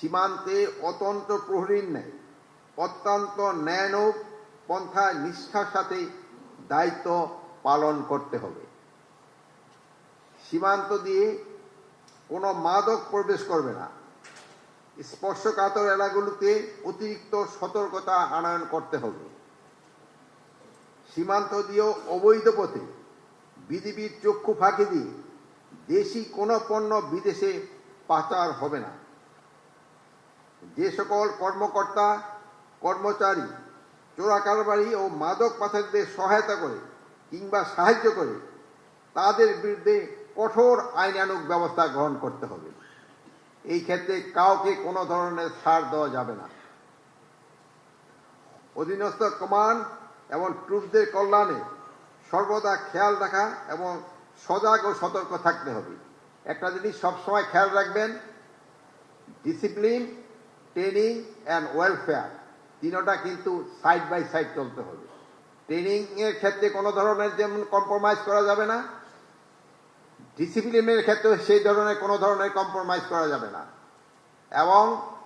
সীমান্তে অতন্ত্র প্রহরীর ন্যায় অত্যন্ত ন্যায়ানুগ পন্থা নিষ্ঠার সাথে দায়িত্ব পালন করতে হবে। সীমান্ত দিয়ে কোনো মাদক প্রবেশ করবে না। স্পর্শকাতর এলাকাগুলোতে অতিরিক্ত সতর্কতা আনয়ন করতে হবে। সীমান্ত দিয়েও অবৈধ পথে বিজিবির চক্ষু ফাঁকি দিয়ে দেশি কোনো পণ্য বিদেশে পাচার হবে না। যে সকল কর্মকর্তা কর্মচারী চোরাকারবারি ও মাদক পাচারদের সহায়তা করে কিংবা সাহায্য করে তাদের বিরুদ্ধে কঠোর আইনানুগ ব্যবস্থা গ্রহণ করতে হবে। এই ক্ষেত্রে কাউকে কোনো ধরনের ছাড় দেওয়া যাবে না। অধীনস্থ কমান্ড এবং ট্রুপদের কল্যাণে সর্বদা খেয়াল রাখা এবং সজাগ ও সতর্ক থাকতে হবে। একটা জিনিস সবসময় খেয়াল রাখবেন, ডিসিপ্লিন, ট্রেনিং অ্যান্ড ওয়েলফেয়ার তিনটা কিন্তু সাইড বাই সাইড চলতে হবে। ট্রেনিং এর ক্ষেত্রে কোনো ধরনের যেমন কম্প্রোমাইজ করা যাবে না, ডিসিপ্লিনের ক্ষেত্রে সেই ধরনের কোনো ধরনের কম্প্রোমাইজ করা যাবে না, এবং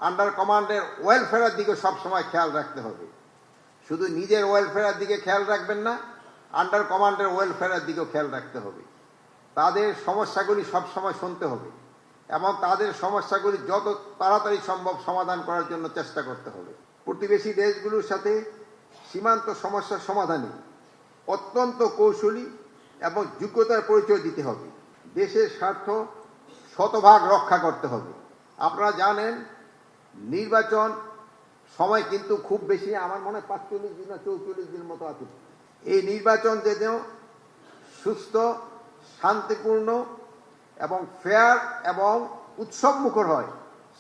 আন্ডার কমান্ডের ওয়েলফেয়ারের দিকে সবসময় খেয়াল রাখতে হবে। শুধু নিজের ওয়েলফেয়ারের দিকে খেয়াল রাখবেন না, আন্ডার কমান্ডের ওয়েলফেয়ারের দিকেও খেয়াল রাখতে হবে। তাদের সমস্যাগুলি সবসময় শুনতে হবে এবং তাদের সমস্যাগুলি যত তাড়াতাড়ি সম্ভব সমাধান করার জন্য চেষ্টা করতে হবে। প্রতিবেশী দেশগুলোর সাথে সীমান্ত সমস্যার সমাধানে অত্যন্ত কৌশলী এবং যোগ্যতার পরিচয় দিতে হবে। দেশের স্বার্থ শতভাগ রক্ষা করতে হবে। আপনারা জানেন নির্বাচন সময় কিন্তু খুব বেশি, আমার মনে হয় 45 দিন না 44 দিন মতো আছে। এই নির্বাচন যেন সুস্থ, শান্তিপূর্ণ এবং ফেয়ার এবং উৎসবমুখর হয়,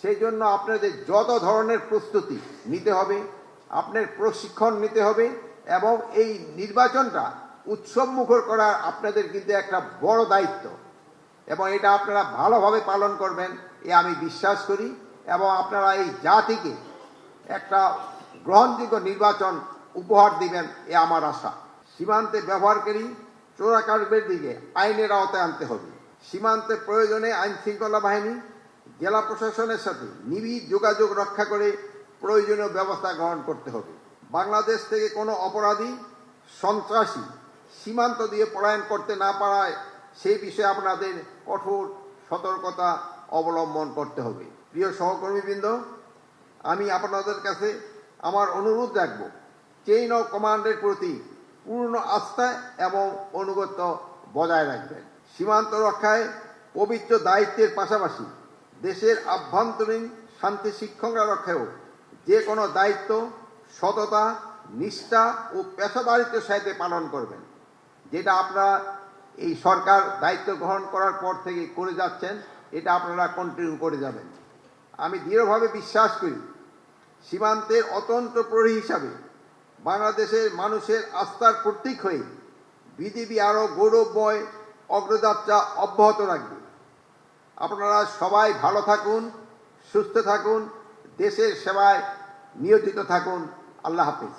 সেই জন্য আপনাদের যত ধরনের প্রস্তুতি নিতে হবে, আপনার প্রশিক্ষণ নিতে হবে এবং এই নির্বাচনটা উৎসবমুখর করার আপনাদের কিন্তু একটা বড় দায়িত্ব, এবং এটা আপনারা ভালোভাবে পালন করবেন এ আমি বিশ্বাস করি, এবং আপনারা এই জাতিকে একটা গ্রহণযোগ্য নির্বাচন উপহার দিবেন এ আমার আশা। সীমান্তে ব্যবহারকারী চোরাকারবারির দিকে আইনের আওতায় আনতে হবে। সীমান্তে প্রয়োজনে আইন শৃঙ্খলা বাহিনী, জেলা প্রশাসনের সাথে নিবিড় যোগাযোগ রক্ষা করে প্রয়োজনীয় ব্যবস্থা গ্রহণ করতে হবে। বাংলাদেশ থেকে কোনো অপরাধী সন্ত্রাসী সীমান্ত দিয়ে পলায়ন করতে না পারায় সেই বিষয়ে আপনাদের কঠোর সতর্কতা অবলম্বন করতে হবে। প্রিয় সহকর্মীবৃন্দ, আমি আপনাদের কাছে আমার অনুরোধ রাখব, চেইন অফ কমান্ডের প্রতি পূর্ণ আস্থা এবং অনুগত্য বজায় রাখবেন। সীমান্ত রক্ষায় পবিত্র দায়িত্বের পাশাপাশি দেশের আভ্যন্তরীণ শান্তি শৃঙ্খলা রক্ষায়ও যে কোনো দায়িত্ব সততা, নিষ্ঠা ও পেশাদারিত্বের সাথে পালন করবেন, যেটা আপনারা এই সরকার দায়িত্ব গ্রহণ করার পর থেকে করে যাচ্ছেন, এটা আপনারা কন্টিনিউ করে যাবেন। আমি দৃঢ়ভাবে বিশ্বাস করি সীমান্তের অতন্ত্র প্রহরী হিসাবে বাংলাদেশের মানুষের আস্থার প্রতীক হয়ে বিজিবি আরও গৌরবময় অগ্রযাত্রা অব্যাহত রাখবে। আপনারা সবাই ভালো থাকুন, সুস্থ থাকুন, দেশের সেবায় নিয়োজিত থাকুন। আল্লাহ হাফেজ।